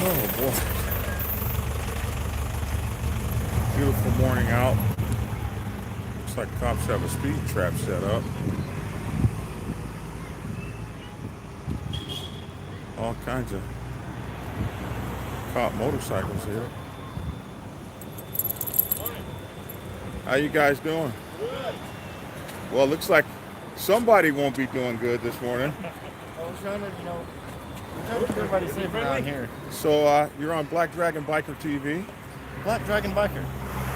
Oh boy. Beautiful morning out. Looks like cops have a speed trap set up. All kinds of cop motorcycles here. How you guys doing? Good. Well, it looks like somebody won't be doing good this morning. Well, we're trying to keep everybody safe around here. So you're on Black Dragon Biker TV. Black Dragon Biker.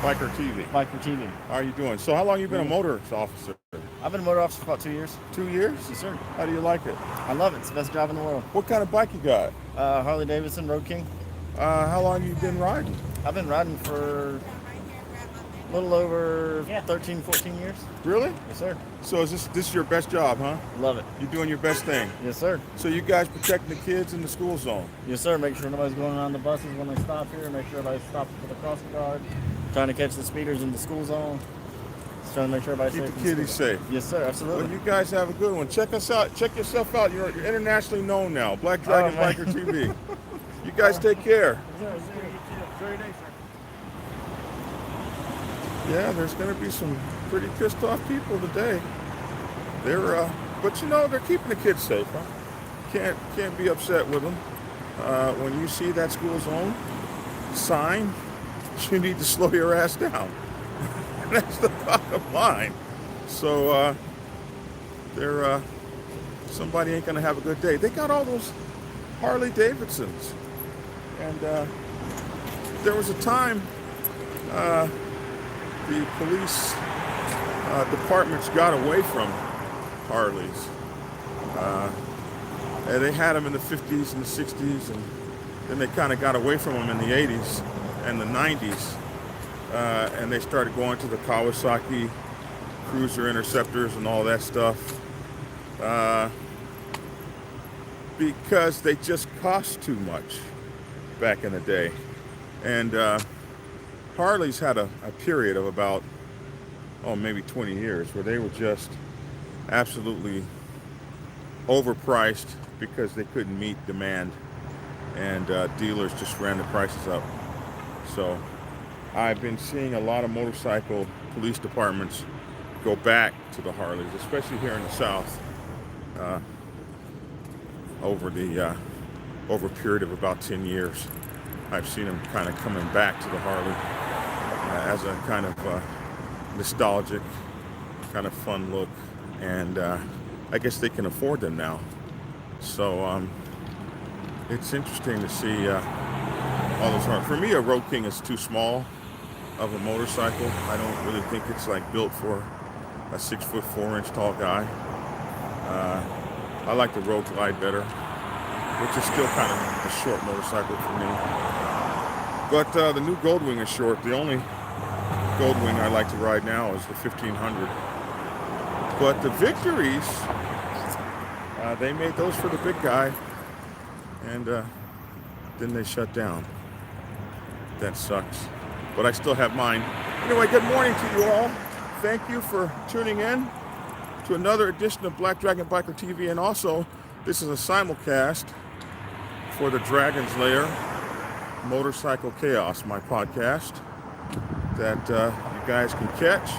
Biker TV. Biker TV. How are you doing? So how long you been a motor officer? I've been a motor officer for about 2 years. 2 years? Yes, sir. How do you like it? I love it. It's the best job in the world. What kind of bike you got? Harley Davidson Road King. How long you been riding? I've been riding for a little over 13, 14 years. Really? Yes, sir. So is this your best job, huh? Love it. You're doing your best thing. Yes, sir. So you guys protecting the kids in the school zone? Yes, sir. Make sure nobody's going on the buses when they stop here. Make sure everybody stops for the crossing guard. Trying to catch the speeders in the school zone. Just trying to make sure everybody's Keep safe. the kiddies safe. Yes, sir. Absolutely. Well, you guys have a good one. Check us out. Check yourself out. You're internationally known now. Black Dragon Biker TV. You guys take care. Yeah, there's going to be some pretty pissed off people today. But they're keeping the kids safe. Huh? Can't be upset with them. When you see that school zone sign, you need to slow your ass down. That's the bottom line. So somebody ain't gonna have a good day. They got all those Harley Davidsons, and there was a time the police departments got away from Harleys. And they had them in the 50s and the 60s, and then they kind of got away from them in the 80s and the 90s. And they started going to the Kawasaki Cruiser Interceptors and all that stuff because they just cost too much back in the day. And Harleys had a period of about, maybe 20 years where they were just absolutely overpriced because they couldn't meet demand, and dealers just ran the prices up. So I've been seeing a lot of motorcycle police departments go back to the Harleys, especially here in the South, over a period of about 10 years. I've seen them kind of coming back to the Harley as a kind of nostalgic, kind of fun look, and I guess they can afford them now. So it's interesting to see all those Harleys. For me, a Road King is too small of a motorcycle. I don't really think it's like built for a 6'4" tall guy. I like the Road Glide better, which is still kind of a short motorcycle for me. But the new Goldwing is short. The only Goldwing I like to ride now is the 1500. But the Victories, they made those for the big guy, and then they shut down. That sucks. But I still have mine. Anyway, good morning to you all. Thank you for tuning in to another edition of Black Dragon Biker TV. And also, this is a simulcast for the Dragon's Lair Motorcycle Chaos, my podcast that you guys can catch.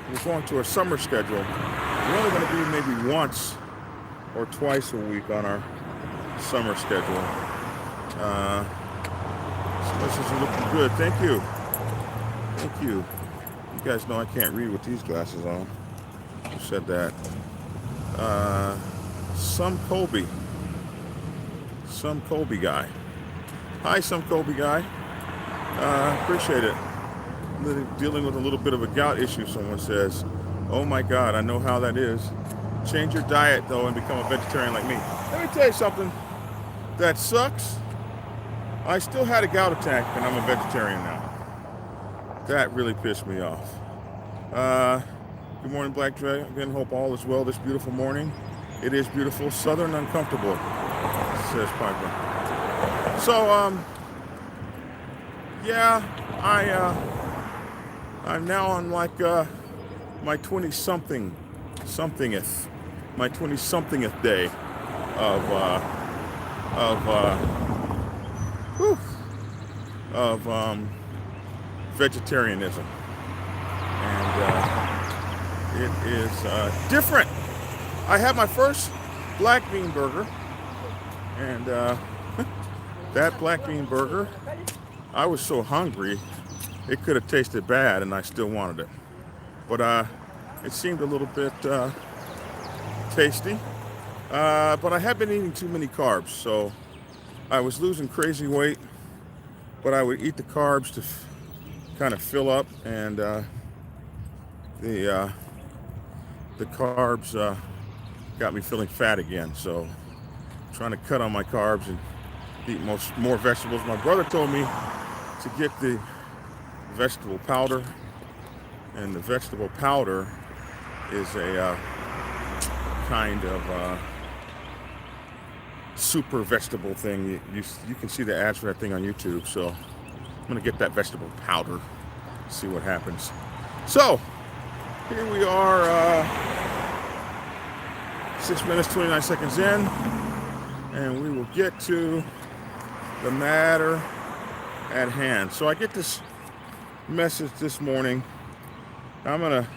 We're going to a summer schedule. We're only going to be maybe once or twice a week on our summer schedule. So this is looking good. Thank you. Thank you. You guys know I can't read with these glasses on. Who said that? Some Colby guy. Hi, some Colby guy. Appreciate it. Dealing with a little bit of a gout issue, someone says. Oh my God, I know how that is. Change your diet, though, and become a vegetarian like me. Let me tell you something that sucks. I still had a gout attack, and I'm a vegetarian now. That really pissed me off. Good morning, Black Dragon. Again, hope all is well this beautiful morning. It is beautiful. Southern uncomfortable, says Piper. So, yeah, I'm now on like my 20-somethingth, my 20-somethingth day of whew, of vegetarianism. And it is different. I had my first black bean burger, and that black bean burger, I was so hungry, it could have tasted bad, and I still wanted it. But it seemed a little bit tasty. But I have been eating too many carbs, so I was losing crazy weight, but I would eat the carbs to kind of fill up, and the carbs got me feeling fat again. So I'm trying to cut on my carbs and eat more vegetables. My brother told me to get the vegetable powder, and the vegetable powder is a kind of super vegetable thing. You can see the ads for that thing on YouTube. So I'm gonna get that vegetable powder, see what happens. So here we are, 6 minutes 29 seconds in, and we will get to the matter at hand. So I get this message this morning. I'm gonna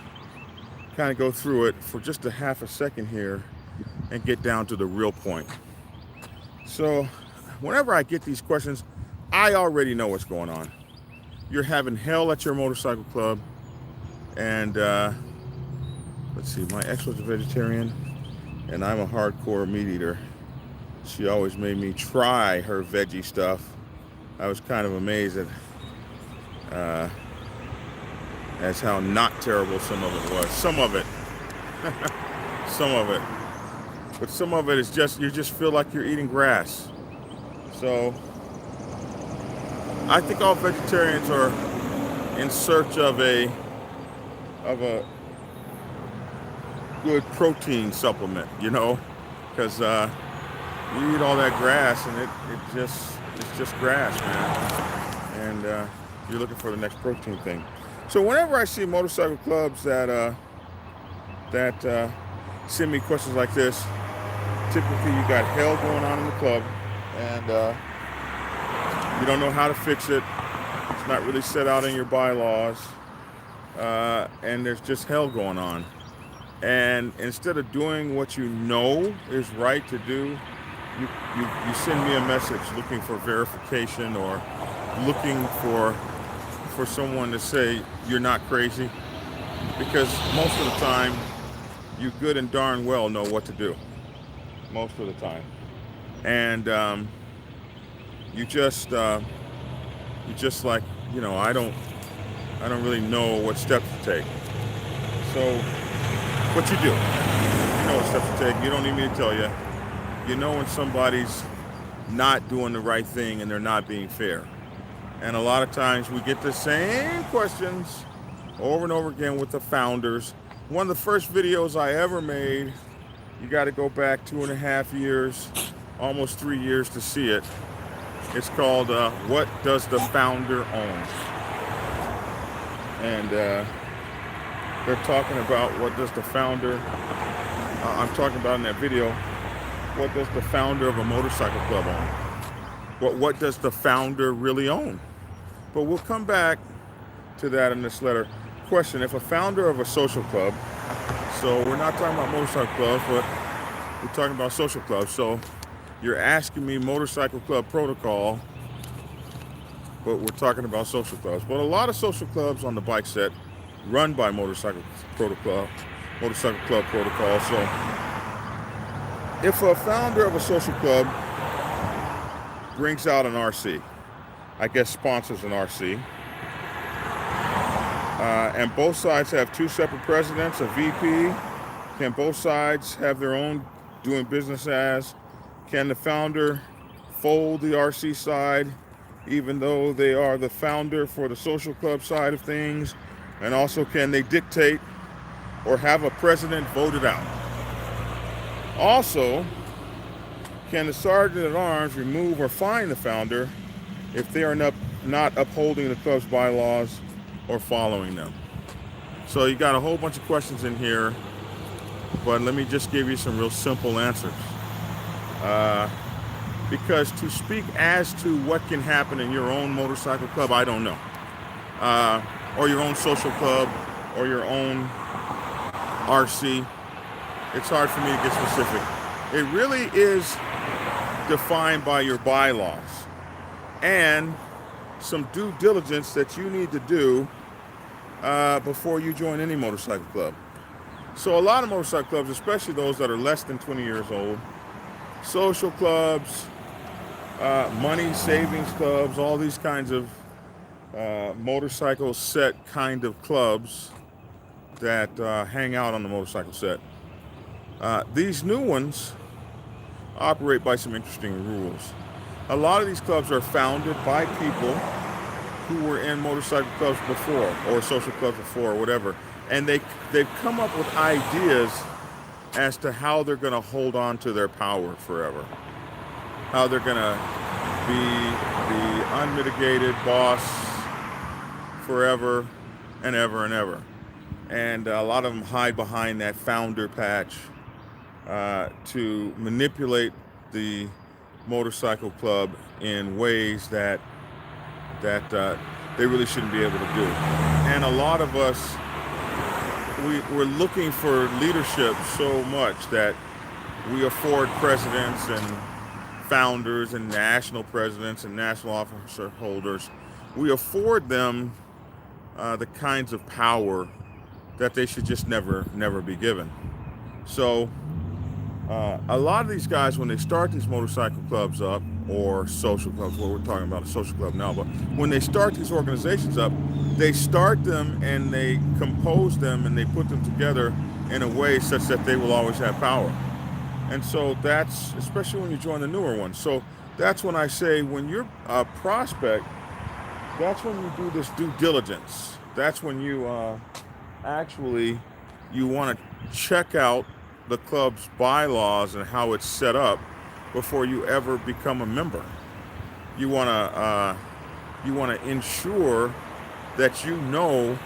kind of go through it for just a half a second here and get down to the real point. So whenever I get these questions, I already know what's going on. You're having hell at your motorcycle club, and let's see, my ex was a vegetarian and I'm a hardcore meat eater. She always made me try her veggie stuff. I was kind of amazed at as how not terrible some of it was. Some of it. Some of it. But some of it is just, you just feel like you're eating grass. So I think all vegetarians are in search of a good protein supplement, you know, because you eat all that grass and it's just grass, man. And you're looking for the next protein thing. So whenever I see motorcycle clubs that send me questions like this, typically you got hell going on in the club, and you don't know how to fix it. It's not really set out in your bylaws, and there's just hell going on. And instead of doing what you know is right to do, you send me a message looking for verification or looking for someone to say you're not crazy, because most of the time you good and darn well know what to do most of the time, and you just like, you know, I don't really know what steps to take. So what you do, you know what steps to take. You don't need me to tell you. You know when somebody's not doing the right thing and they're not being fair. And a lot of times we get the same questions over and over again with the founders. One of the first videos I ever made, you got to go back 2.5 years, almost 3 years to see it. It's called What Does the Founder Own? And they're talking about what does the founder, I'm talking about in that video, what does the founder of a motorcycle club own? What does the founder really own? But we'll come back to that in this letter. Question, if a founder of a social club, so we're not talking about motorcycle clubs, but we're talking about social clubs. So you're asking me motorcycle club protocol, but we're talking about social clubs. But a lot of social clubs on the bike set run by motorcycle club protocol. So if a founder of a social club brings out an RC, I guess sponsors an RC, and both sides have two separate presidents, a VP, can both sides have their own doing business as? Can the founder fold the RC side even though they are the founder for the social club side of things? And also, can they dictate or have a president voted out? Also, can the sergeant at arms remove or fine the founder if they are not upholding the club's bylaws or following them? So you got a whole bunch of questions in here, but let me just give you some real simple answers. because to speak as to what can happen in your own motorcycle club, I don't know, or your own social club, or your own RC. It's hard for me to get specific. It really is defined by your bylaws and some due diligence that you need to do before you join any motorcycle club. So a lot of motorcycle clubs, especially those that are less than 20 years old, social clubs, money savings clubs, all these kinds of motorcycle set kind of clubs that hang out on the motorcycle set. These new ones operate by some interesting rules. A lot of these clubs are founded by people who were in motorcycle clubs before, or social clubs before, or whatever, and they've come up with ideas as to how they're going to hold on to their power forever, how they're going to be the unmitigated boss forever and ever and ever. And a lot of them hide behind that founder patch to manipulate the motorcycle club in ways that they really shouldn't be able to do. And a lot of us, we're looking for leadership so much that we afford presidents and founders and national presidents and national officer holders. We afford them the kinds of power that they should just never be given. So a lot of these guys, when they start these motorcycle clubs up, or social clubs, well, we're talking about a social club now, but when they start these organizations up, they start them and they compose them and they put them together in a way such that they will always have power. And so that's, especially when you join the newer ones. So that's when I say, when you're a prospect, that's when you do this due diligence. That's when you actually, you want to check out the club's bylaws and how it's set up before you ever become a member. You want to ensure that you know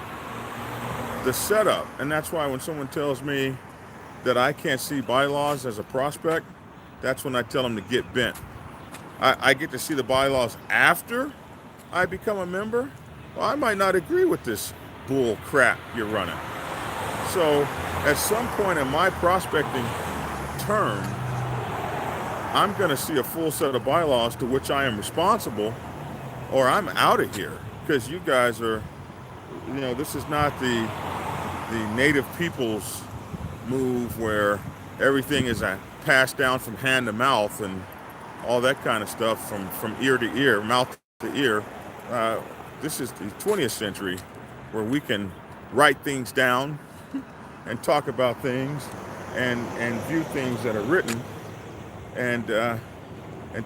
the setup, and that's why when someone tells me that I can't see bylaws as a prospect, that's when I tell them to get bent. I get to see the bylaws after I become a member. Well, I might not agree with this bull crap you're running. So at some point in my prospecting term, I'm going to see a full set of bylaws to which I am responsible, or I'm out of here, because you guys are, this is not the native people's move where everything is passed down from hand to mouth and all that kind of stuff from ear to ear, mouth to ear. This is the 20th century where we can write things down and talk about things and view things that are written and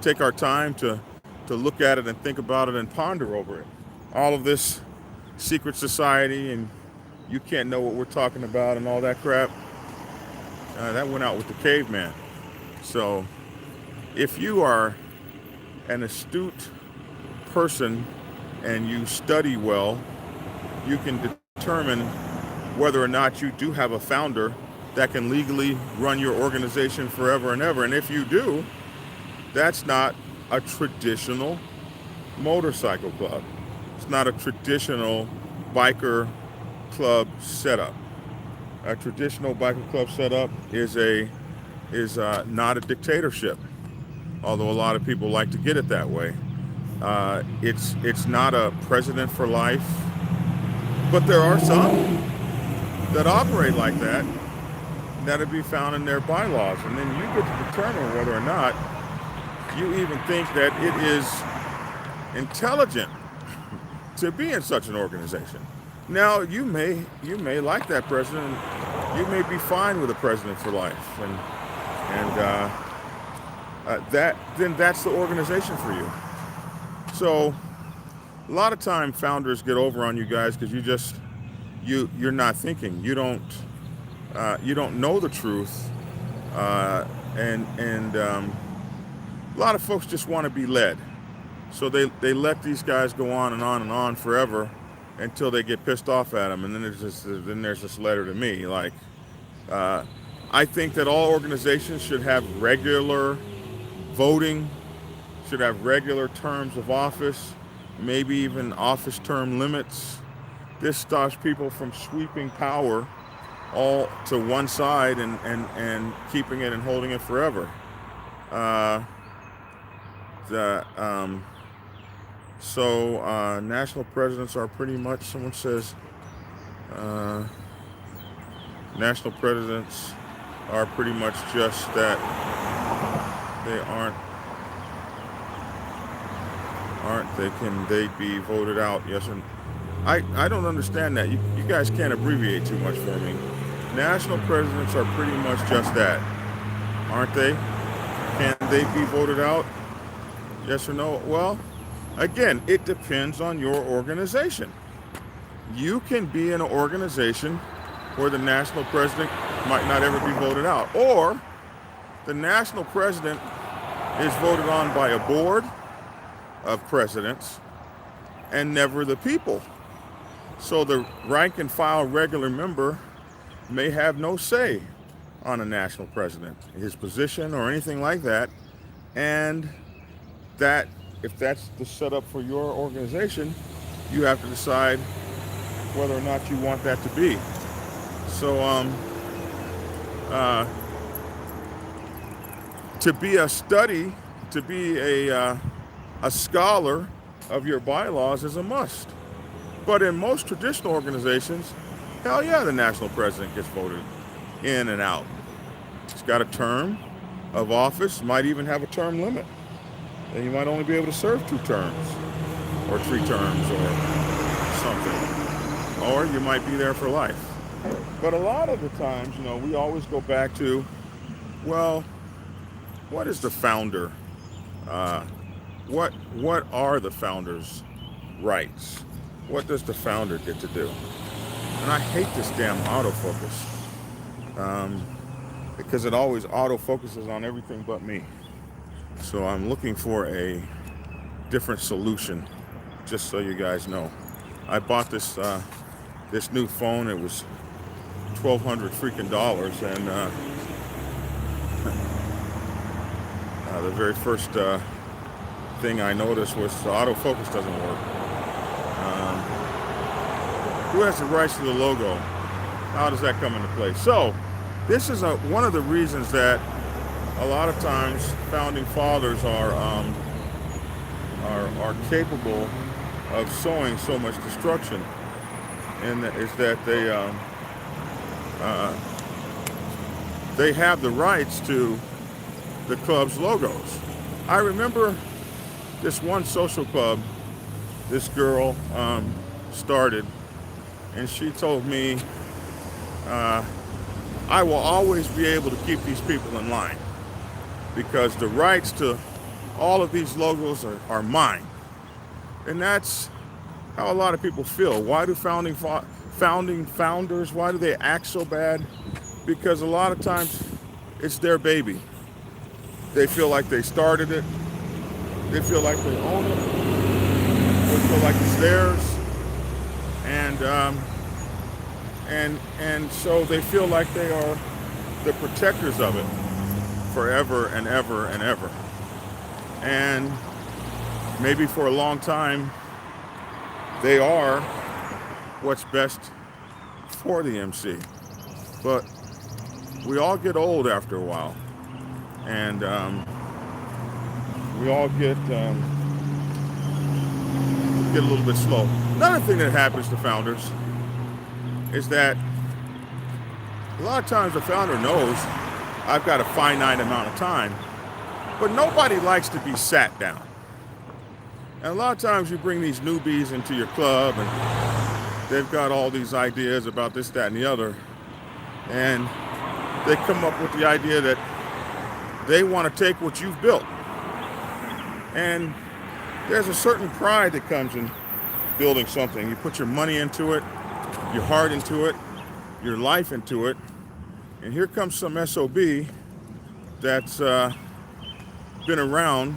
take our time to look at it and think about it and ponder over it. All of this secret society and you can't know what we're talking about and all that crap, that went out with the caveman. So if you are an astute person and you study well, you can determine whether or not you do have a founder that can legally run your organization forever and ever. And if you do, that's not a traditional motorcycle club. It's not a traditional biker club setup. A traditional biker club setup is not a dictatorship, although a lot of people like to get it that way. It's not a president for life, but there are some that operate like that, that'll be found in their bylaws. And then you get to determine whether or not you even think that it is intelligent to be in such an organization. Now, you may like that president. You may be fine with a president for life, and that's the organization for you. So, a lot of time founders get over on you guys because you're not thinking. You don't know the truth, and a lot of folks just want to be led. So they let these guys go on and on and on forever until they get pissed off at them, and then there's this letter to me like, I think that all organizations should have regular voting should have regular terms of office, maybe even office term limits. This stops people from sweeping power all to one side and keeping it and holding it forever. Uh, the, national presidents are pretty much, someone says, uh, national presidents are pretty much just that. They can they be voted out? Yes or no? I don't understand that. You guys can't abbreviate too much for me. National presidents are pretty much just that, aren't they? Can they be voted out? Yes or no? Well, again, it depends on your organization. You can be in an organization where the national president might not ever be voted out, or the national president is voted on by a board of presidents and never the people. So the rank and file regular member may have no say on a national president, his position or anything like that. And that, if that's the setup for your organization, you have to decide whether or not you want that to be. So to be a scholar of your bylaws is a must. But in most traditional organizations, hell yeah, the national president gets voted in and out. He's got a term of office, might even have a term limit. And you might only be able to serve 2 terms or 3 terms or something. Or you might be there for life. But a lot of the times, we always go back to, well, what is the founder? What are the founder's rights? What does the founder get to do? And I hate this damn autofocus, because it always autofocuses on everything but me. So I'm looking for a different solution, just so you guys know. I bought this new phone. It was $1,200 freaking dollars, and the very first thing I noticed was the autofocus doesn't work. Who has the rights to the logo? How does that come into play? So this is one of the reasons that a lot of times founding fathers are capable of sowing so much destruction, and is that they have the rights to the club's logos. I remember this one social club this girl started, and she told me, I will always be able to keep these people in line because the rights to all of these logos are mine. And that's how a lot of people feel. Why do founding founders, why do they act so bad? Because a lot of times it's their baby. They feel like they started it. They feel like they own it. They feel like it's theirs. And so they feel like they are the protectors of it forever and ever and ever. And maybe for a long time, they are what's best for the MC. But we all get old after a while. And we all get a little bit slow. Another thing that happens to founders is that a lot of times the founder knows I've got a finite amount of time, but nobody likes to be sat down. And a lot of times you bring these newbies into your club and they've got all these ideas about this, that, and the other. And they come up with the idea that they want to take what you've built. And there's a certain pride that comes in building something. You put your money into it, your heart into it, your life into it. And here comes some SOB that's been around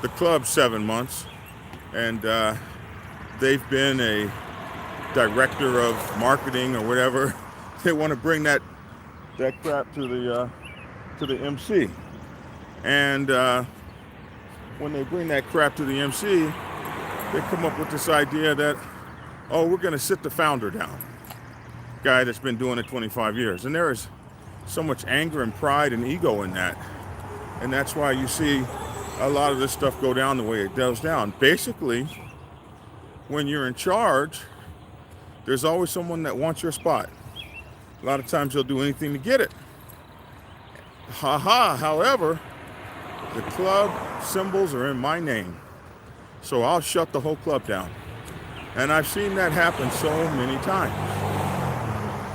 the club 7 months, and they've been a director of marketing or whatever. They want to bring that crap to the MC. And when they bring that crap to the MC, they come up with this idea that, oh, we're going to sit the founder down, guy that's been doing it 25 years. And there is so much anger and pride and ego in that. And that's why you see a lot of this stuff go down the way it goes down. Basically, when you're in charge, there's always someone that wants your spot. A lot of times they'll do anything to get it. However, the club symbols are in my name, so I'll shut the whole club down. And I've seen that happen so many times.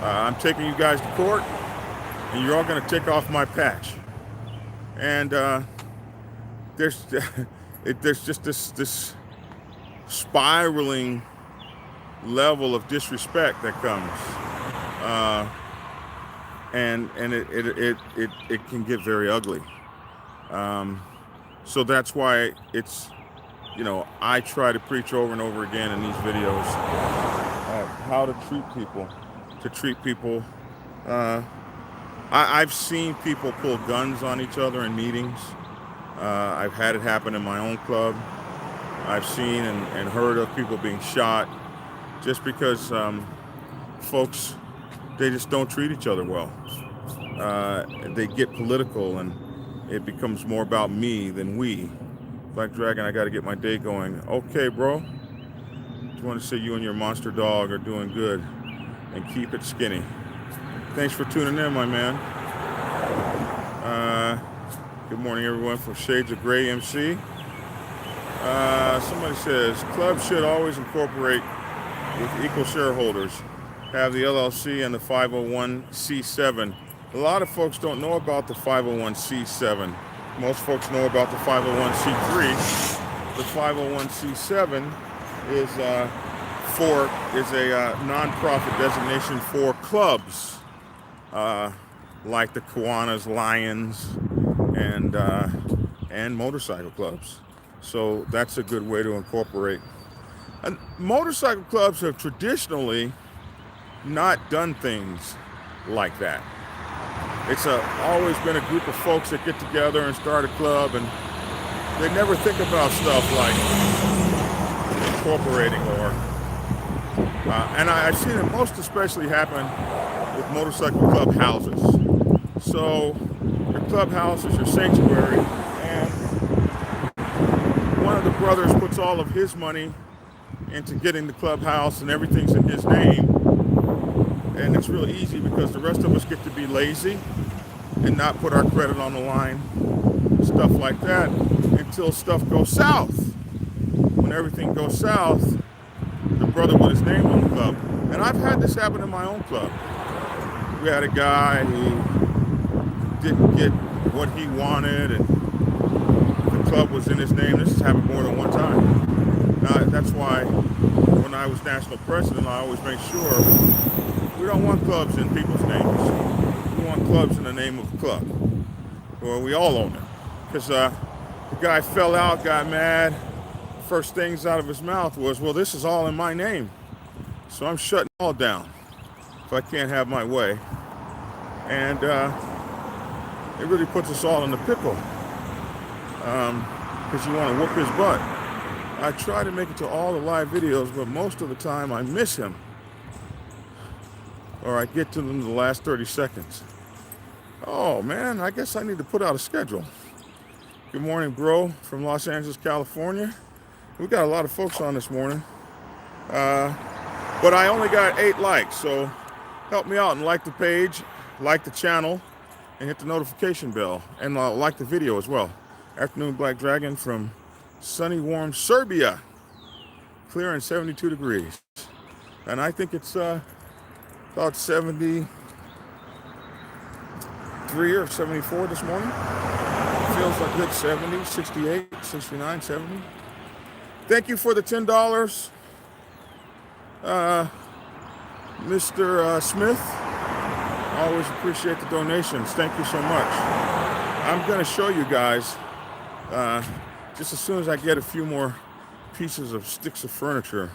I'm taking you guys to court, and you're all going to take off my patch. And there's just this spiraling level of disrespect that comes, and it can get very ugly. So that's why it's, I try to preach over and over again in these videos how to treat people. I've seen people pull guns on each other in meetings. I've had it happen in my own club. I've seen and heard of people being shot just because folks, they just don't treat each other well. They get political and it becomes more about me than we. Black Dragon, I got to get my day going. Okay, bro. Just want to say you and your monster dog are doing good, and keep it skinny. Thanks for tuning in, my man. Good morning, everyone, from Shades of Gray MC. Somebody says, clubs should always incorporate with equal shareholders, have the LLC and the 501c7. A lot of folks don't know about the 501c7. Most folks know about the 501c3. The 501c7 is a nonprofit designation for clubs, like the Kiwanis, Lions, and motorcycle clubs. So that's a good way to incorporate. And motorcycle clubs have traditionally not done things like that. It's always been a group of folks that get together and start a club, and they never think about stuff like incorporating and I've seen it most especially happen with motorcycle club houses. So your clubhouse is your sanctuary, and one of the brothers puts all of his money into getting the clubhouse and everything's in his name. And it's really easy because the rest of us get to be lazy and not put our credit on the line, stuff like that, until stuff goes south. When everything goes south, the brother with his name on the club. And I've had this happen in my own club. We had a guy who didn't get what he wanted, and the club was in his name. This has happened more than one time. Now, that's why when I was national president, I always made sure we don't want clubs in people's names. We want clubs in the name of the club. Well, we all own it. Because the guy fell out, got mad. First things out of his mouth was, well, this is all in my name. So I'm shutting it all down if I can't have my way. And it really puts us all in the pickle. Because you want to whoop his butt. I try to make it to all the live videos, but most of the time I miss him. Or I get to them in the last 30 seconds. Oh man, I guess I need to put out a schedule. Good morning, bro, from Los Angeles, California. We got a lot of folks on this morning. But I only got 8 likes, so help me out and like the page, like the channel, and hit the notification bell. And like the video as well. Afternoon Black Dragon from sunny, warm Serbia. Clear and 72 degrees. And I think it's about 73 or 74 this morning. Feels like good 70, 68, 69, 70. Thank you for the $10. Mr. Smith, always appreciate the donations. Thank you so much. I'm going to show you guys, just as soon as I get a few more pieces of sticks of furniture,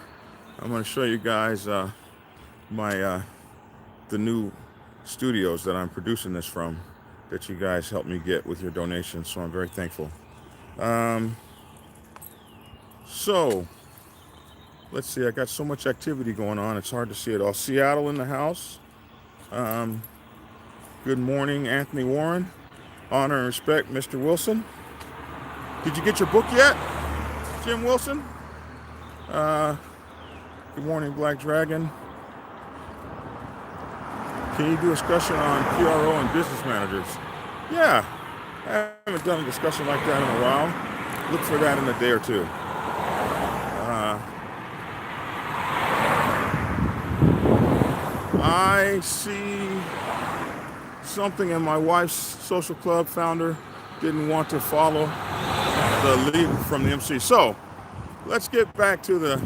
I'm going to show you guys the new studios that I'm producing this from. that you guys helped me get with your donations. So I'm very thankful. Um, so let's see. I got so much activity going on. It's hard to see it all. Seattle in the house. Um, good morning, Anthony Warren. Honor and respect, Mr. Wilson. Did you get your book yet, Jim Wilson? Good morning, Black Dragon. Can you do a discussion on PRO and business managers? Yeah, I haven't done a discussion like that in a while. Look for that in a day or two. I see something in my wife's social club founder didn't want to follow the lead from the MC. So let's get back to the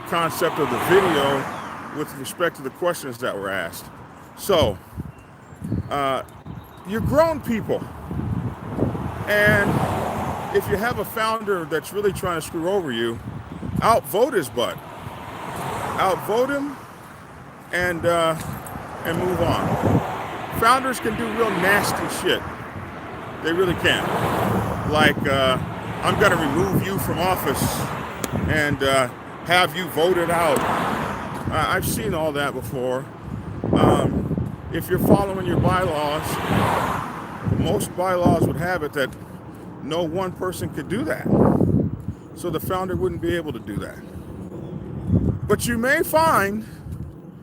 concept of the video with respect to the questions that were asked. So you're grown people, and if you have a founder that's really trying to screw over you, outvote his butt. Outvote him and move on. Founders can do real nasty shit. They really can. Like, I'm gonna remove you from office and have you voted out. I've seen all that before. If you're following your bylaws, most bylaws would have it that no one person could do that. So the founder wouldn't be able to do that. But you may find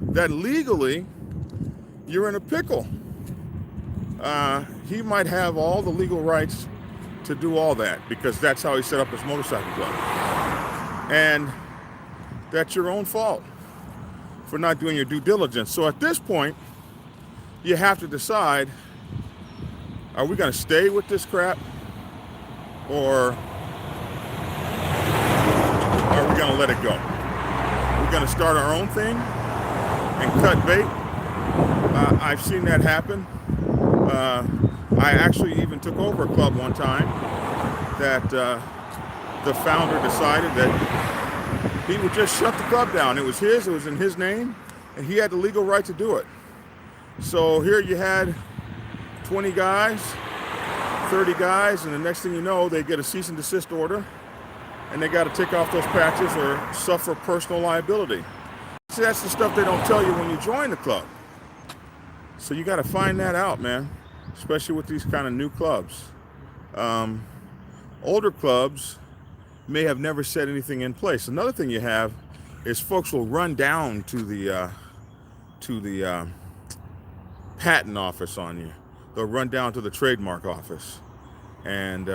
that legally you're in a pickle. He might have all the legal rights to do all that because that's how he set up his motorcycle club. And that's your own fault for not doing your due diligence. So at this point, you have to decide, are we going to stay with this crap, or are we going to let it go? We're going to start our own thing and cut bait. I've seen that happen. I actually even took over a club one time that the founder decided that he would just shut the club down. It was his, it was in his name, and he had the legal right to do it. So here you had 20 guys, 30 guys, and the next thing you know, they get a cease and desist order, and they got to take off those patches or suffer personal liability. See, that's the stuff they don't tell you when you join the club. So you got to find that out, man, especially with these kind of new clubs. Older clubs may have never set anything in place. Another thing you have is folks will run down to the patent office on you. They'll run down to the trademark office, and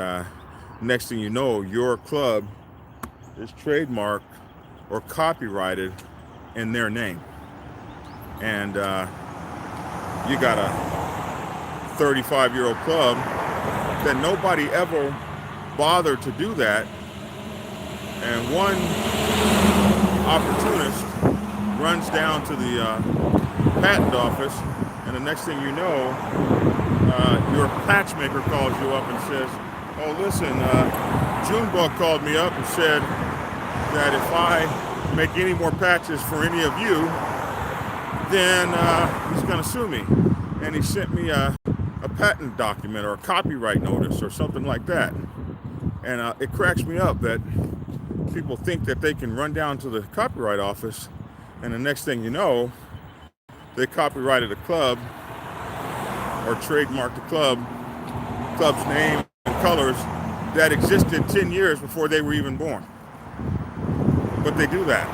next thing you know, your club is trademarked or copyrighted in their name, and you got a 35-year-old club that nobody ever bothered to do that, and one opportunist runs down to the patent office, and the next thing you know, your patchmaker calls you up and says, oh, listen, Junebug called me up and said that if I make any more patches for any of you, then he's going to sue me. And he sent me a patent document or a copyright notice or something like that. And it cracks me up that people think that they can run down to the copyright office, and the next thing you know, they copyrighted a club or trademarked the club's name and colors that existed 10 years before they were even born. But they do that.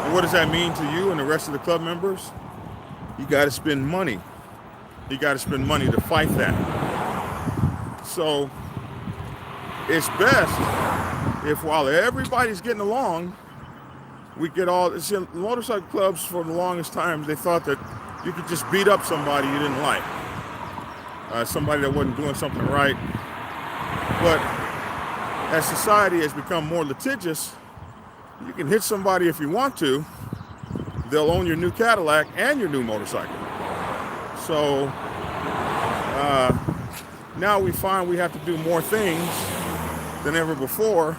And what does that mean to you and the rest of the club members? You got to spend money. You got to spend money to fight that. So it's best if while everybody's getting along, we get all, see, motorcycle clubs for the longest time, they thought that you could just beat up somebody you didn't like. Somebody that wasn't doing something right. But as society has become more litigious, you can hit somebody if you want to. They'll own your new Cadillac and your new motorcycle. So now we find we have to do more things than ever before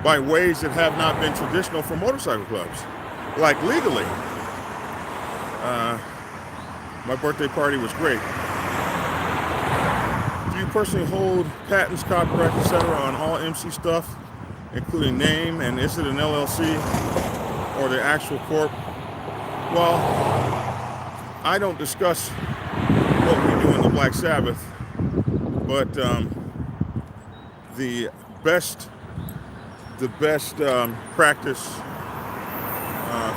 by ways that have not been traditional for motorcycle clubs, like legally. My birthday party was great. Do you personally hold patents, copyright, etc. on all MC stuff, including name, and is it an LLC or the actual corp? Well, I don't discuss what we do in the Black Sabbath, but the best practice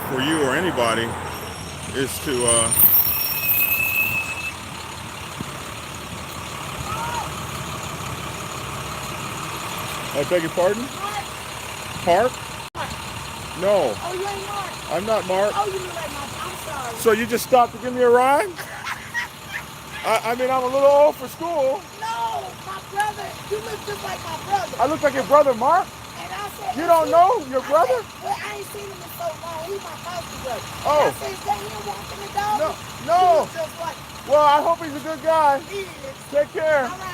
for you or anybody is to I beg your pardon? Park? No. Oh, you ain't Mark. I'm not Mark. Oh, you look like Mark. I'm sorry. So you just stopped to give me a ride? I mean, I'm a little old for school. No, my brother. You look just like my brother. I look like your brother, Mark. And I said, You don't know your brother? Well, I ain't seen him in so long. He's my foster brother. Oh. And I said, is that him walking the dog? No, He no. looks just like Well, I hope he's a good guy. he is. Take care. All right,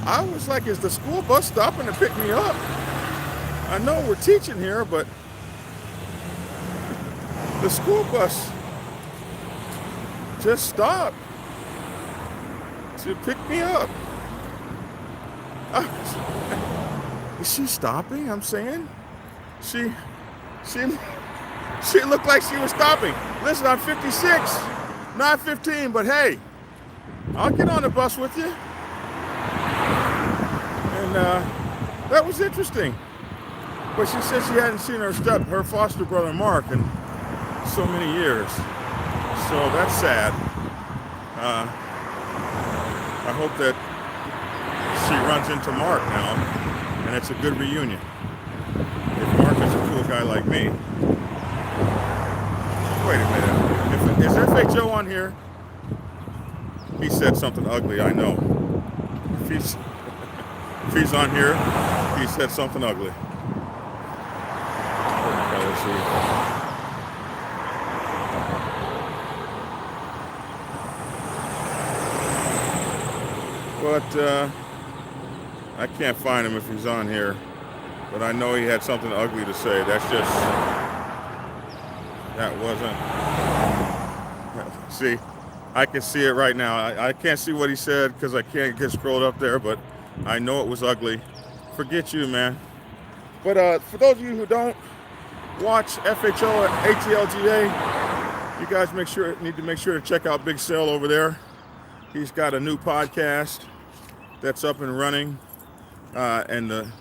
I was like, is the school bus stopping to pick me up? I know we're teaching here, but the school bus just stopped to pick me up. Is she stopping? I'm saying she looked like she was stopping. Listen, I'm 56, not 15, but hey, I'll get on the bus with you. And that was interesting. But she said she hadn't seen her foster brother Mark in so many years. So that's sad. I hope that she runs into Mark now, and it's a good reunion. If Mark is a cool guy like me. Wait a minute. Is FHO on here? He said something ugly, I know. If he's on here, he said something ugly. Okay, let's see. But I can't find him if he's on here. But I know he had something ugly to say. That wasn't. See, I can see it right now. I can't see what he said because I can't get scrolled up there, but I know it was ugly. Forget you, man. But for those of you who don't watch FHO at ATLGA, you guys need to make sure to check out Big Sale over there. He's got a new podcast that's up and running, and the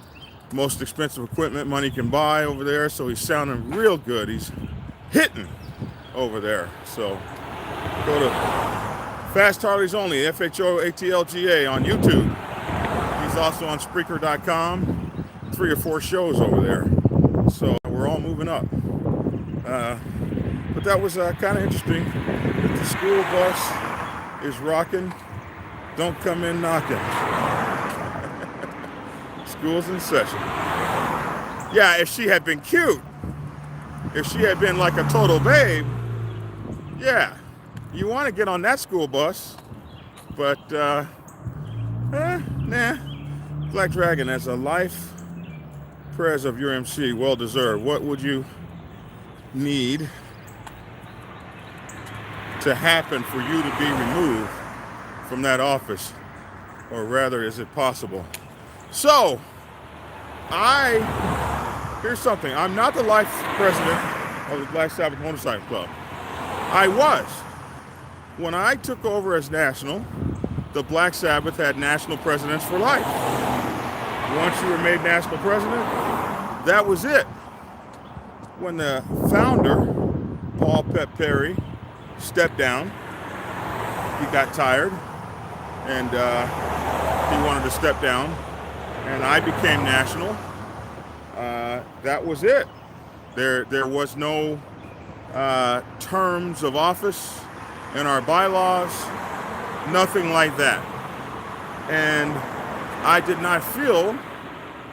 most expensive equipment money can buy over there. So he's sounding real good. He's hitting over there. So go to Fast Harleys Only, FHO ATLGA on YouTube. He's also on Spreaker.com. 3 or 4 shows over there. So we're all moving up. But that was kind of interesting. If the school bus is rocking, don't come in knocking. School's in session. Yeah, if she had been cute, if she had been like a total babe, yeah, you want to get on that school bus. But, nah. Black Dragon, as a life prez of your MC, well deserved. What would you need to happen for you to be removed from that office? Or rather, is it possible? So, here's something. I'm not the life president of the Black Sabbath Motorcycle Club. I was. When I took over as national, the Black Sabbath had national presidents for life. Once you were made national president, that was it. When the founder, Paul Pep Perry, stepped down, he got tired, and he wanted to step down, and I became national. That was it. There was no terms of office in our bylaws, nothing like that. And I did not feel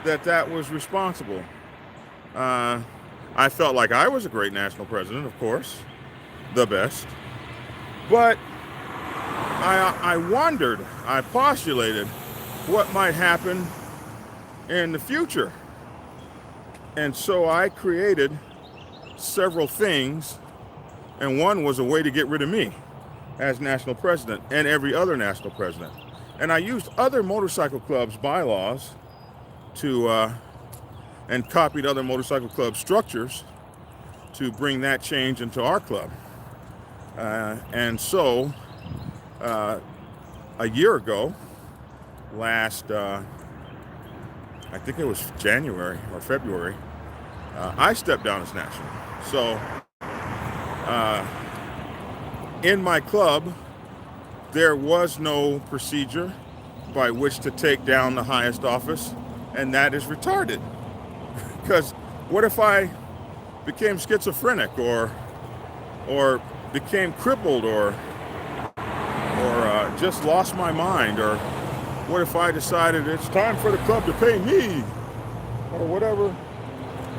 that was responsible. I felt like I was a great national president, of course, the best. But I wondered, I postulated what might happen in the future. And so I created several things, and one was a way to get rid of me as national president and every other national president. And I used other motorcycle clubs' bylaws to and copied other motorcycle club structures to bring that change into our club. And so a year ago, last I think it was January or February, I stepped down as national. So in my club, there was no procedure by which to take down the highest office, and that is retarded. Because what if I became schizophrenic or became crippled or just lost my mind? Or what if I decided it's time for the club to pay me, or whatever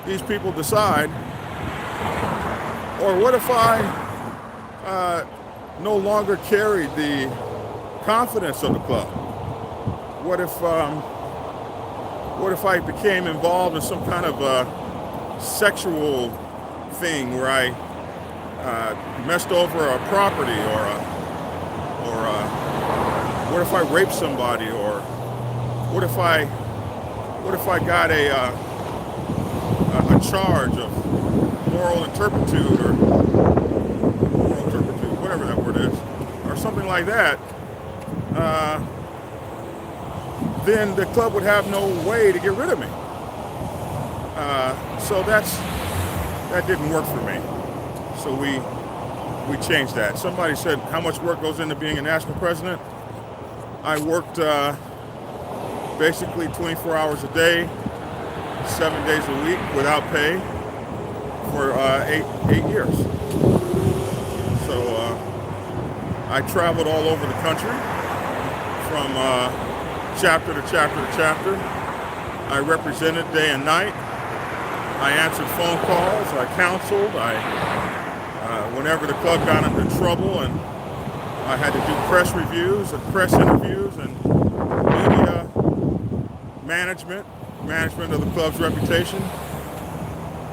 these people decide? Or what if I no longer carried the confidence of the club? What if I became involved in some kind of sexual thing where I messed over a property, or what if I raped somebody, or what if I got a charge of moral turpitude, or whatever that word is, or something like that? Then the club would have no way to get rid of me. So that didn't work for me. So we changed that. Somebody said, how much work goes into being a national president? I worked basically 24 hours a day, 7 days a week without pay for 8 years. So I traveled all over the country from chapter to chapter to chapter. I represented day and night. I answered phone calls. I counseled. Whenever the club got into trouble and I had to do press reviews and press interviews and media management of the club's reputation.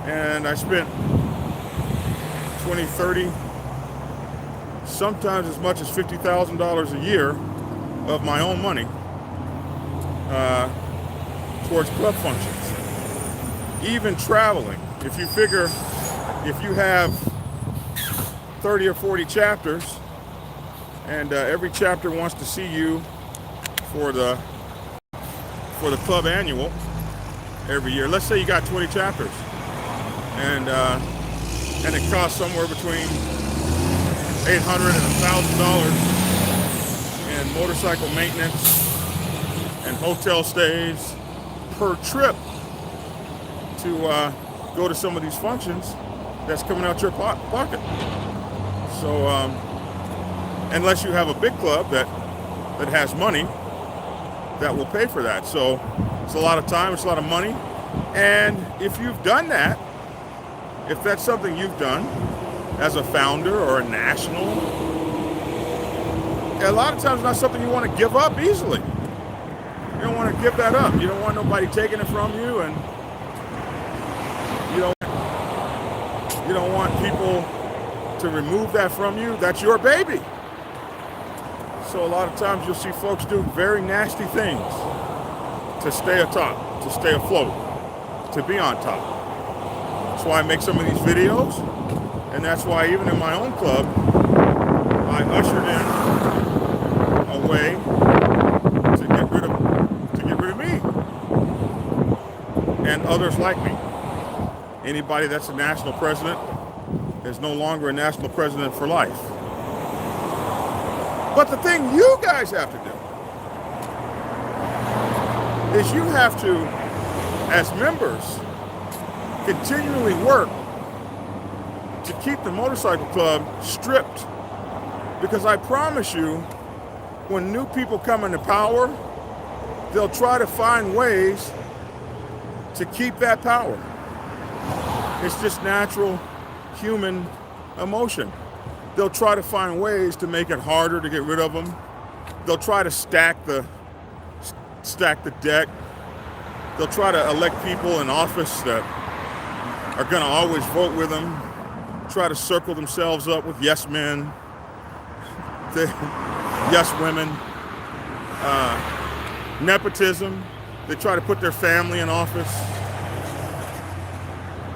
And I spent 20, 30, sometimes as much as $50,000 a year of my own money towards club functions. Even traveling. If you figure, if you have 30 or 40 chapters, and every chapter wants to see you for the club annual every year. Let's say you got 20 chapters, and it costs somewhere between $800 and $1,000 in motorcycle maintenance and hotel stays per trip to go to some of these functions. That's coming out your pocket. So unless you have a big club that has money that will pay for that. So it's a lot of time, it's a lot of money. And if you've done that, if that's something you've done as a founder or a national, a lot of times it's not something you want to give up easily. You don't want to give that up. You don't want nobody taking it from you, and you don't want people to remove that from you. That's your baby. So a lot of times you'll see folks do very nasty things to stay atop, to stay afloat, to be on top. That's why I make some of these videos, and that's why even in my own club, I ushered in a way to get rid of me and others like me. Anybody that's a national president is no longer a national president for life. But the thing you guys have to do is you have to, as members, continually work to keep the motorcycle club stripped. Because I promise you, when new people come into power, they'll try to find ways to keep that power. It's just natural human emotion. They'll try to find ways to make it harder to get rid of them. They'll try to stack the deck. They'll try to elect people in office that are going to always vote with them, try to circle themselves up with yes men, yes women, nepotism. They try to put their family in office.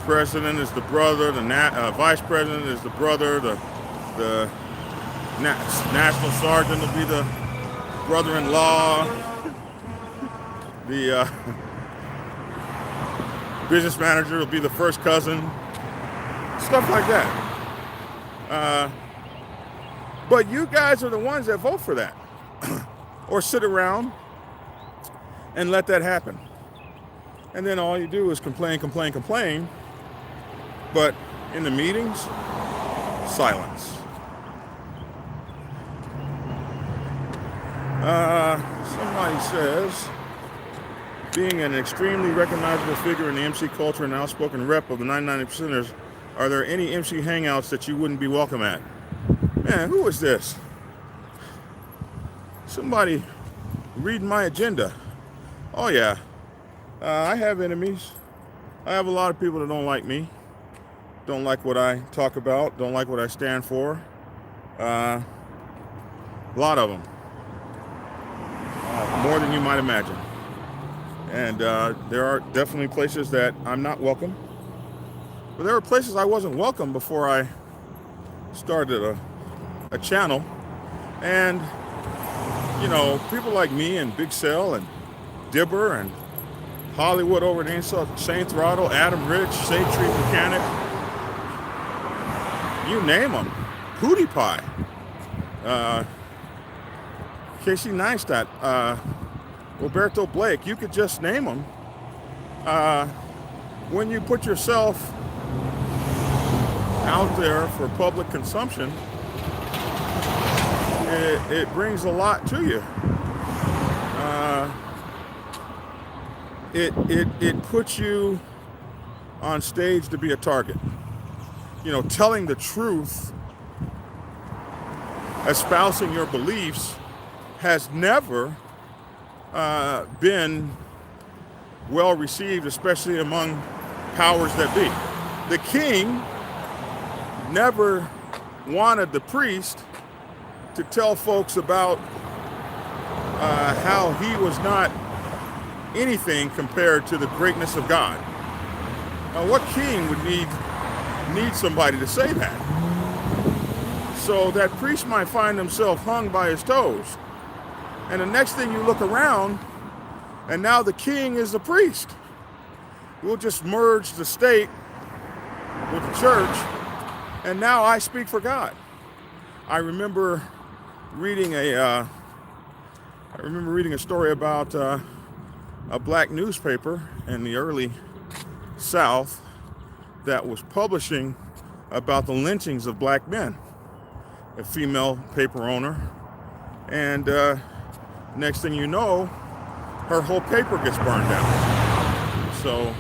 President is the brother, the vice president is the brother, the national sergeant will be the brother-in-law, the business manager will be the first cousin, stuff like that. But you guys are the ones that vote for that or sit around and let that happen. And then all you do is complain. But in the meetings, silence. Somebody says, being an extremely recognizable figure in the MC culture and outspoken rep of the 99%ers, are there any MC hangouts that you wouldn't be welcome at? Man, who is this? Somebody reading my agenda. Oh yeah, I have enemies. I have a lot of people that don't like me, don't like what I talk about, don't like what I stand for. A lot of them. More than you might imagine. And there are definitely places that I'm not welcome. But there were places I wasn't welcome before I started a channel. And, you know, people like me and Big Cell and Dibber and Hollywood over at Saint Throttle, Adam Rich, Saint Tree Mechanic, you name them. Pootie Pie. Casey Neistat, Roberto Blake, you could just name them. When you put yourself out there for public consumption, it brings a lot to you. It puts you on stage to be a target. You know, telling the truth, espousing your beliefs has never been well received, especially among powers that be. The king never wanted the priest to tell folks about how he was not anything compared to the greatness of God. Now, what king would need somebody to say that? So that priest might find himself hung by his toes. And the next thing you look around, and now the king is the priest. We'll just merge the state with the church, and now I speak for God. I remember reading a story about a black newspaper in the early South that was publishing about the lynchings of black men. A female paper owner, and next thing you know, her whole paper gets burned down. So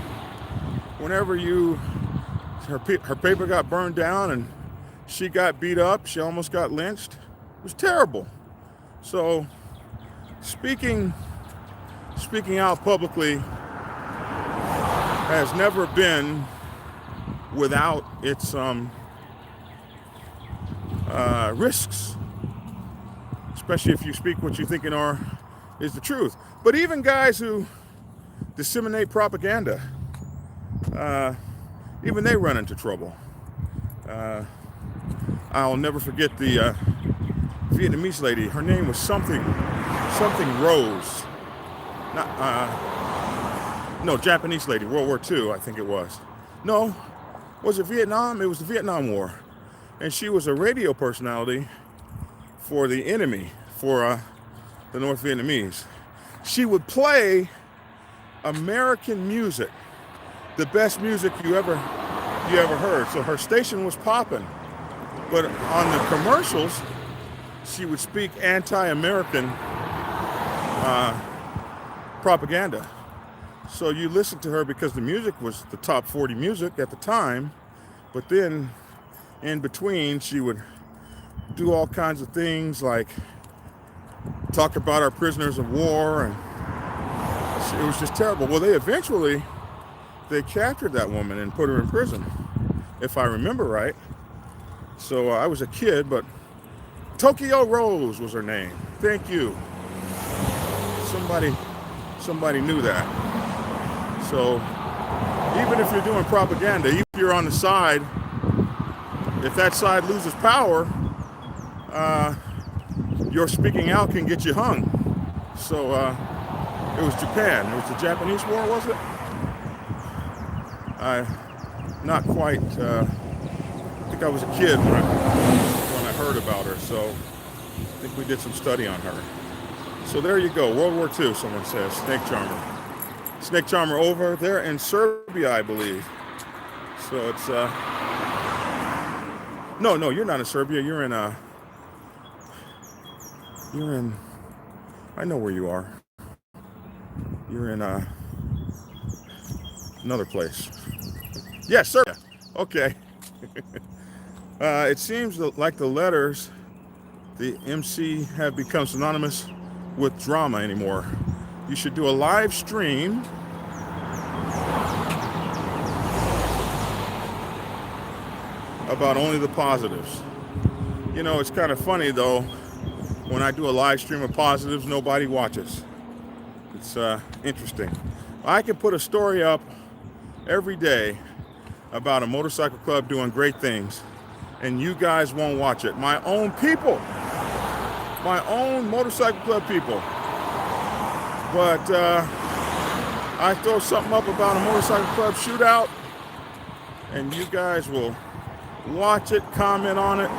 whenever her paper got burned down and she got beat up, she almost got lynched. It was terrible. So speaking out publicly has never been without its risks, especially if you speak what you think is the truth. But even guys who disseminate propaganda, even they run into trouble. I'll never forget the Vietnamese lady. Her name was something Rose. No, Japanese lady, World War II, I think it was. No, was it Vietnam? It was the Vietnam War. And she was a radio personality for the enemy, for the North Vietnamese. She would play American music, the best music you ever heard. So her station was popping. But on the commercials, she would speak anti-American propaganda. So you listened to her because the music was the top 40 music at the time, but then in between she would do all kinds of things like talk about our prisoners of war, and it was just terrible. Well, they eventually they captured that woman and put her in prison, if I remember right. So I was a kid, but Tokyo Rose was her name. Thank you. Somebody knew that. So even if you're doing propaganda, even if you're on the side, if that side loses power, your speaking out can get you hung. So it was Japan. It was the Japanese War, was it? Not quite. I think I was a kid when I heard about her. So I think we did some study on her. So there you go. World War II, someone says. Snake Charmer. Snake Charmer over there in Serbia, I believe. So it's no, you're not in Serbia. You're in I know where you are. You're in another place. Yes, Serbia. Okay. It seems like the letters, the MC, have become synonymous with drama anymore. You should do a live stream about only the positives. You know, it's kind of funny though, when I do a live stream of positives, nobody watches. It's interesting. I can put a story up every day about a motorcycle club doing great things, and you guys won't watch it. My own people, my own motorcycle club people. But I throw something up about a motorcycle club shootout, and you guys will watch it, comment on it,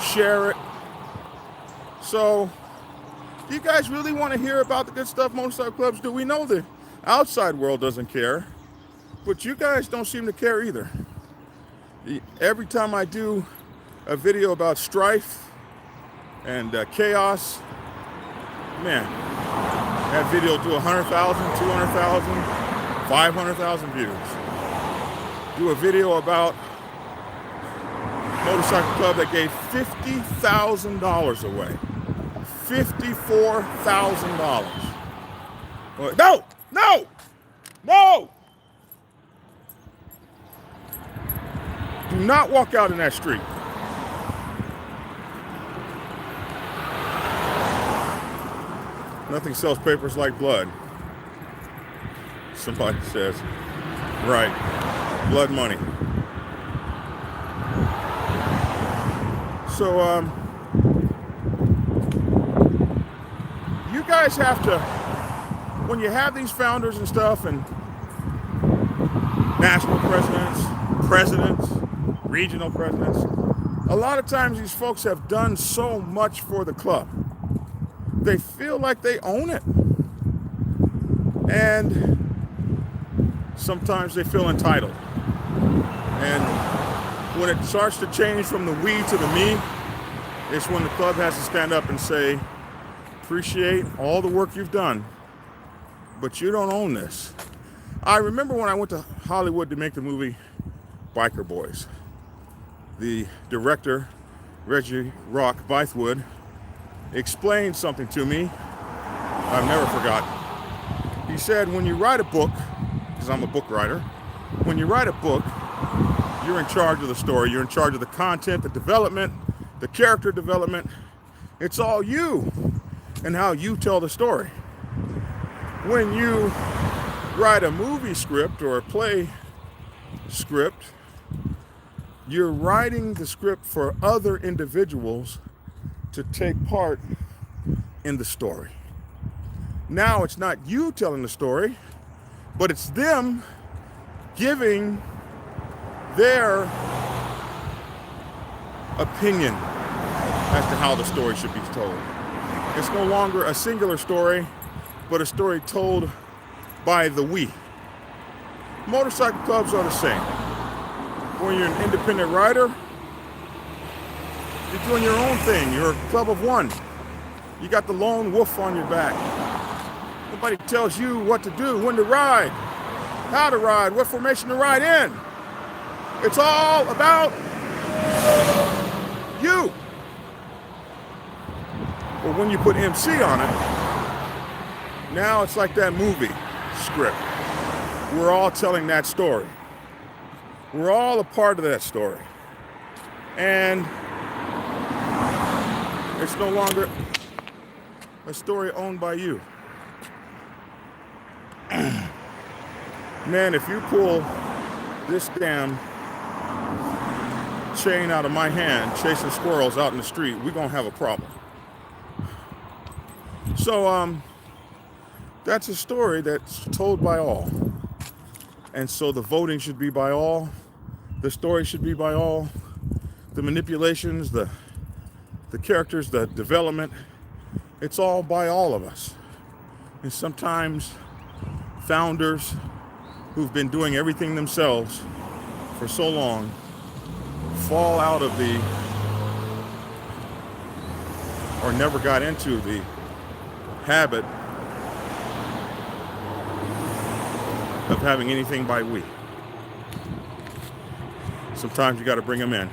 share it. So, do you guys really want to hear about the good stuff motorcycle clubs do? We know the outside world doesn't care, but you guys don't seem to care either. Every time I do a video about strife and chaos, man, that video will do 100,000, 200,000, 500,000 views. Do a video about motorcycle club that gave $50,000 away. $54,000. No! Do not walk out in that street. Nothing sells papers like blood. Somebody says, right, blood money. So, you guys have to, when you have these founders and stuff, and national presidents, regional presidents, a lot of times these folks have done so much for the club. They feel like they own it. And sometimes they feel entitled. And when it starts to change from the we to the me, it's when the club has to stand up and say, appreciate all the work you've done, but you don't own this. I remember when I went to Hollywood to make the movie Biker Boys. The director, Reggie Rock Bythewood, explained something to me I've never forgotten. He said, when you write a book, because I'm a book writer, when you write a book, you're in charge of the story. You're in charge of the content, the development, the character development. It's all you and how you tell the story. When you write a movie script or a play script, you're writing the script for other individuals to take part in the story. Now it's not you telling the story, but it's them giving their opinion as to how the story should be told. It's no longer a singular story, but a story told by the we. Motorcycle clubs are the same. When you're an independent rider, you're doing your own thing. You're a club of one. You got the lone wolf on your back. Nobody tells you what to do, when to ride, how to ride, what formation to ride in. It's all about you. But when you put MC on it, now it's like that movie script. we're all telling that story. We're all a part of that story. And it's no longer a story owned by you. Man, if you pull this damn chain out of my hand chasing squirrels out in the street, we're gonna have a problem. So that's a story that's told by all. And so the voting should be by all, the story should be by all, the manipulations, the characters, the development, it's all by all of us. And sometimes founders who've been doing everything themselves for so long fall out of the, or never got into the habit of having anything by we. Sometimes you got to bring them in,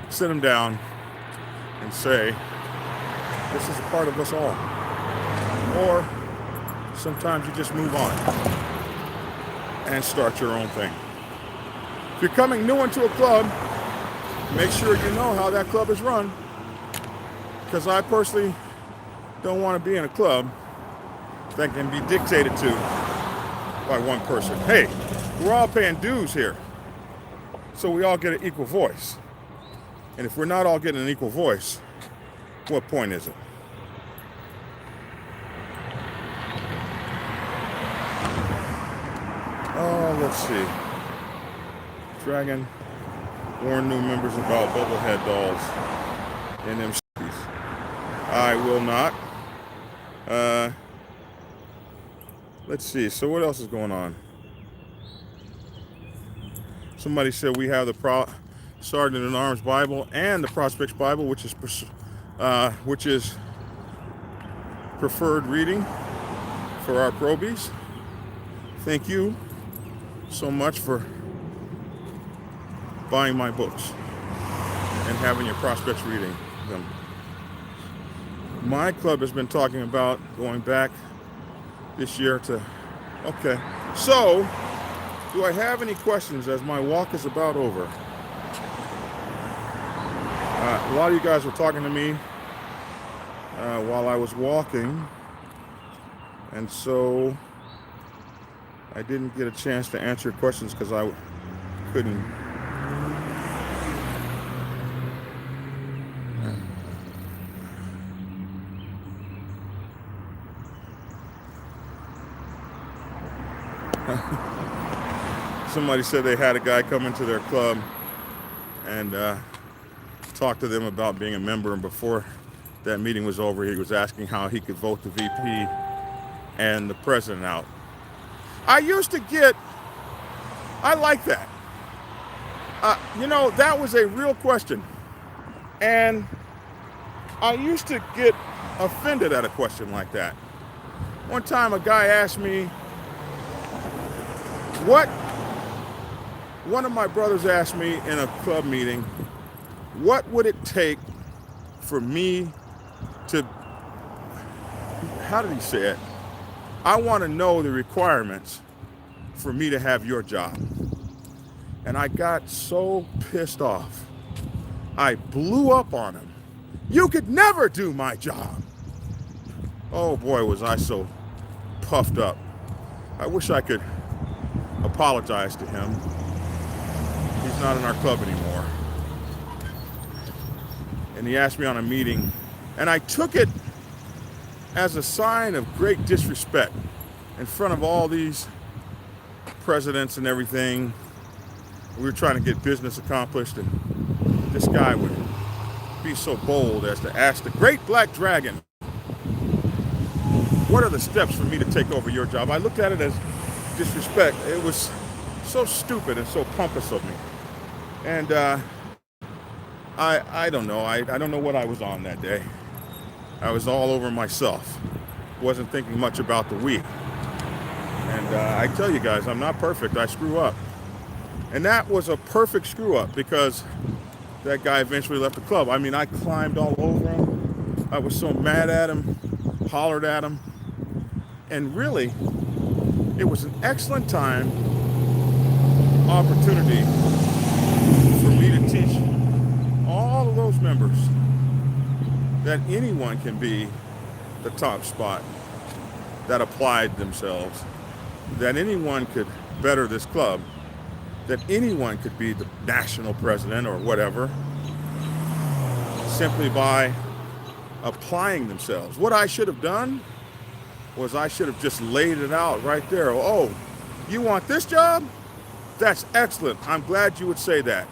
sit them down, and say, this is a part of us all. Or sometimes you just move on and start your own thing. If you're coming new into a club, make sure you know how that club is run. Because I personally don't want to be in a club that can be dictated to by one person. Hey, we're all paying dues here, so we all get an equal voice. And if we're not all getting an equal voice, what point is it? Oh, let's see. Dragon warn new members about bubblehead dolls in them shitties. I will not. Let's see. So what else is going on? Somebody said we have the Sergeant in Arms Bible and the Prospects Bible, which is preferred reading for our probies. Thank you so much for buying my books and having your prospects reading them. My club has been talking about going back this year to, okay. So, do I have any questions as my walk is about over? A lot of you guys were talking to me while I was walking, and so I didn't get a chance to answer your questions because I couldn't. Somebody said they had a guy come into their club and talk to them about being a member, and before that meeting was over, he was asking how he could vote the VP and the president out. I like that. That was a real question. And I used to get offended at a question like that. One time a guy asked me, one of my brothers asked me in a club meeting, what would it take for me to, how did he say it? I want to know the requirements for me to have your job. And I got so pissed off. I blew up on him. You could never do my job. Oh boy, was I so puffed up. I wish I could apologize to him. He's not in our club anymore. And he asked me on a meeting, and I took it as a sign of great disrespect in front of all these presidents and everything. We were trying to get business accomplished, and this guy would be so bold as to ask the great black dragon, what are the steps for me to take over your job? I looked at it as disrespect. It was so stupid and so pompous of me. And I don't know. I don't know what I was on that day. I was all over myself. Wasn't thinking much about the we. And I tell you guys, I'm not perfect. I screw up. And that was a perfect screw up because that guy eventually left the club. I mean, I climbed all over him. I was so mad at him, hollered at him. And really, It was an excellent opportunity for me to teach all of those members that anyone can be the top spot, that applied themselves, that anyone could better this club, that anyone could be the national president or whatever, simply by applying themselves. What I should have done was I should have just laid it out right there. Oh, you want this job? That's excellent. I'm glad you would say that.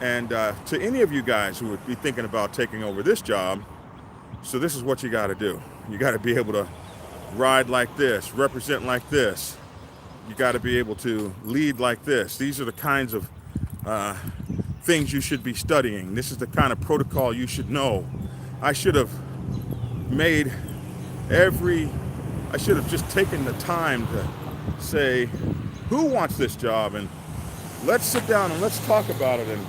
And to any of you guys who would be thinking about taking over this job, so this is what you got to do. You got to be able to ride like this, represent like this. You got to be able to lead like this. These are the kinds of things you should be studying. This is the kind of protocol you should know. I should have just taken the time to say, who wants this job? And let's sit down and let's talk about it. And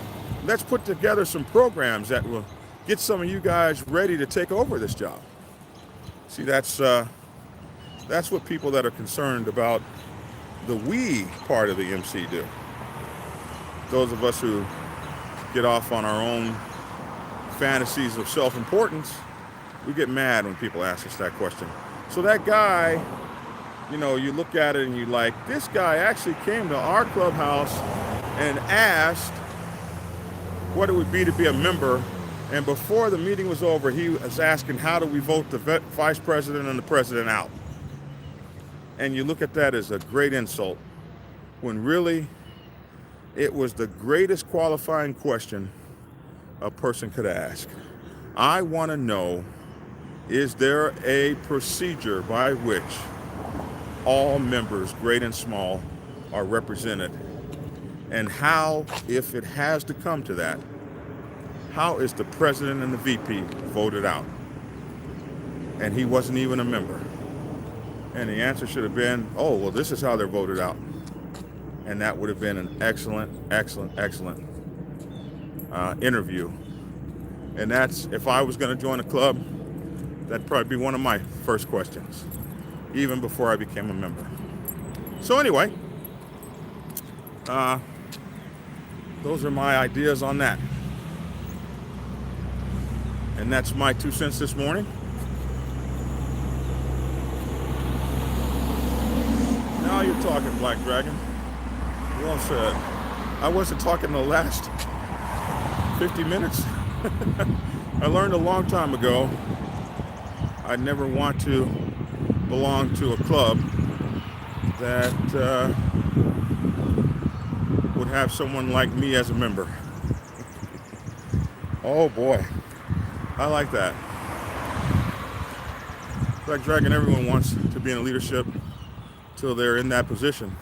let's put together some programs that will get some of you guys ready to take over this job. See, that's what people that are concerned about the we part of the MC do. Those of us who get off on our own fantasies of self-importance, we get mad when people ask us that question. So that guy, you know, you look at it and you like, this guy actually came to our clubhouse and asked what it would be to be a member. And before the meeting was over, he was asking, how do we vote the vice president and the president out? And you look at that as a great insult, when really it was the greatest qualifying question a person could ask. I want to know, is there a procedure by which all members, great and small, are represented? And how, if it has to come to that, how is the president and the VP voted out? And he wasn't even a member. And the answer should have been, oh, well, this is how they're voted out. And that would have been an excellent interview. And that's, if I was going to join a club, that'd probably be one of my first questions, even before I became a member. So anyway, those are my ideas on that. And that's my 2 cents this morning. Now you're talking, Black Dragon. Well said. I wasn't talking the last 50 minutes. I learned a long time ago I never want to belong to a club that would have someone like me as a member. Oh boy, I like that. Black Dragon, everyone wants to be in leadership till they're in that position.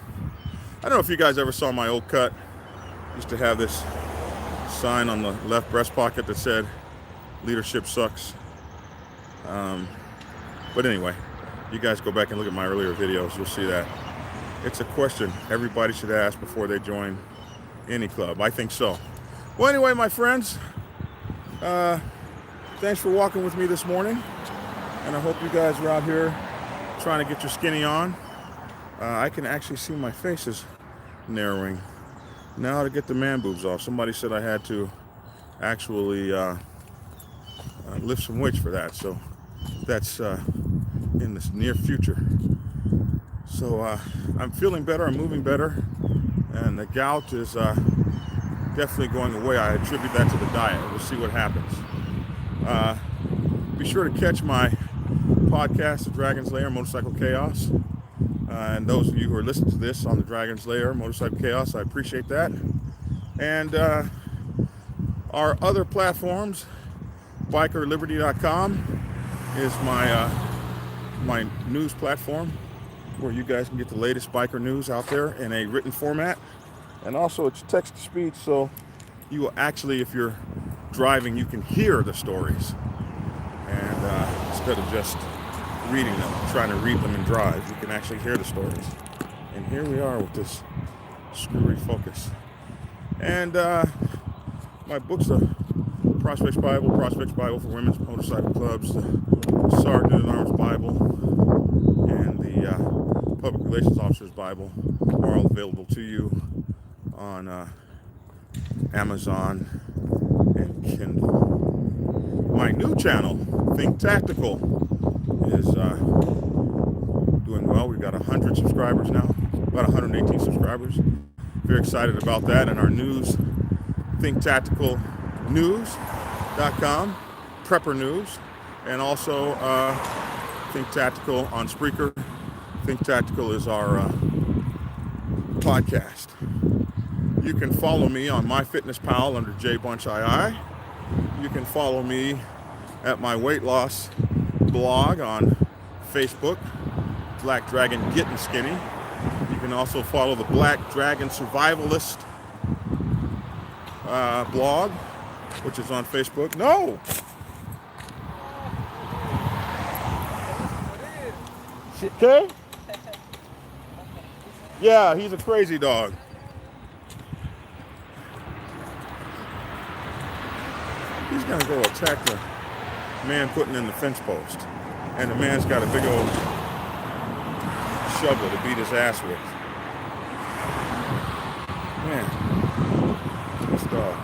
I don't know if you guys ever saw my old cut. I used to have this sign on the left breast pocket that said, leadership sucks. But anyway, you guys go back and look at my earlier videos, you'll see that. It's a question everybody should ask before they join any club. I think so. Well, anyway, my friends, thanks for walking with me this morning. And I hope you guys are out here trying to get your skinny on. I can actually see my face is narrowing. Now to get the man boobs off. Somebody said I had to actually lift some weights for that. So that's in the near future. So I'm feeling better, I'm moving better, and the gout is definitely going away. I attribute that to the diet. We'll see what happens. Be sure to catch my podcast, The Dragon's Lair, Motorcycle Chaos. And those of you who are listening to this on The Dragon's Lair, Motorcycle Chaos, I appreciate that. And our other platforms, bikerliberty.com is my news platform where you guys can get the latest biker news out there in a written format. And also it's text-to-speech, so you will actually, if you're driving, you can hear the stories. And instead of just reading them, trying to read them and drive, you can actually hear the stories. And here we are with this screwy focus. And my books, the Prospects Bible for Women's Motorcycle Clubs, the Sergeant at Arms Bible, and the Public Relations Officer's Bible are all available to you on Amazon and Kindle. My new channel, Think Tactical, is doing well. We've got 100 subscribers now, about 118 subscribers. Very excited about that. And our news, thinktacticalnews.com, Prepper News, and also Think Tactical on Spreaker. Think Tactical is our podcast. You can follow me on MyFitnessPal under JBunchII. You can follow me at my weight loss blog on Facebook, Black Dragon Getting Skinny. You can also follow the Black Dragon Survivalist blog, which is on Facebook. No! Okay? Yeah, he's a crazy dog. He's gonna go attack the man putting in the fence post. And the man's got a big old shovel to beat his ass with. Man, this dog.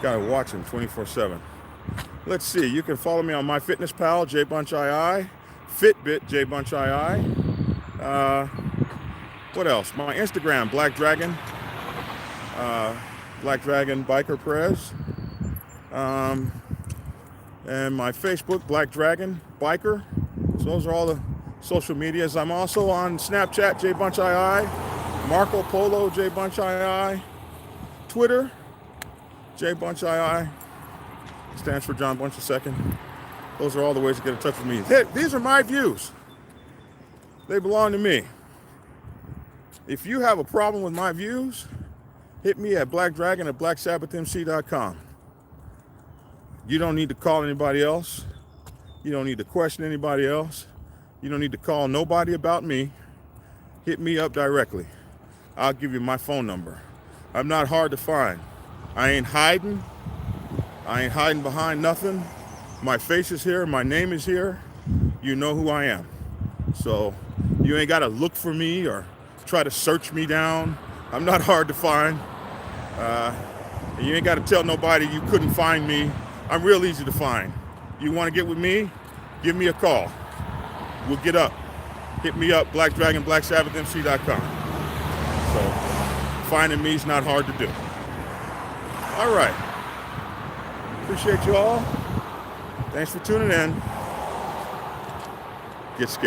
Gotta watch him 24/7. Let's see, you can follow me on MyFitnessPal, JBunchII, Fitbit, JBunchII. What else? My Instagram, Black Dragon Biker Prez. And my Facebook, Black Dragon Biker. So those are all the social medias. I'm also on Snapchat, JBunchII, Marco Polo, JBunchII, Twitter, JBunchII, stands for John Bunch II. Those are all the ways to get in touch with me. These are my views. They belong to me. If you have a problem with my views, hit me at blackdragon@blacksabbathmc.com. You don't need to call anybody else. You don't need to question anybody else. You don't need to call nobody about me. Hit me up directly. I'll give you my phone number. I'm not hard to find. I ain't hiding. I ain't hiding behind nothing. My face is here. My name is here. You know who I am. So you ain't got to look for me or try to search me down. I'm not hard to find. And you ain't got to tell nobody you couldn't find me. I'm real easy to find. You want to get with me? Give me a call. We'll get up. Hit me up, blackdragon@blacksabbathmc.com. So finding me is not hard to do. All right. Appreciate you all. Thanks for tuning in. Get scared.